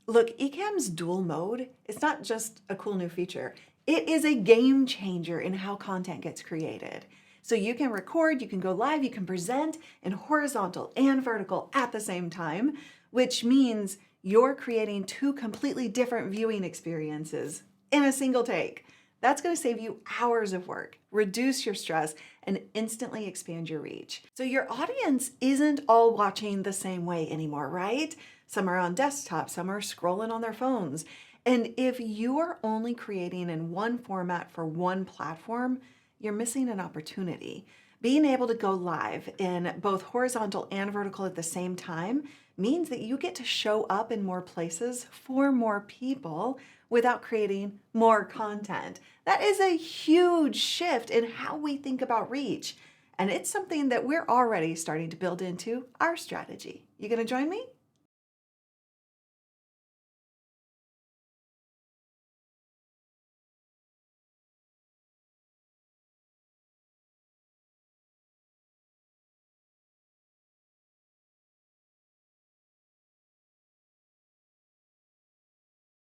Look, Ecamm's dual mode, it's not just a cool new feature. It is a game changer in how content gets created. So you can record, you can go live, you can present in horizontal and vertical at the same time, which means you're creating two completely different viewing experiences in a single take. That's going to save you hours of work, reduce your stress, and instantly expand your reach. So your audience isn't all watching the same way anymore, right? Some are on desktop, some are scrolling on their phones. And if you are only creating in one format for one platform, you're missing an opportunity. Being able to go live in both horizontal and vertical at the same time means that you get to show up in more places for more people without creating more content. That is a huge shift in how we think about reach. And it's something that we're already starting to build into our strategy. You gonna join me?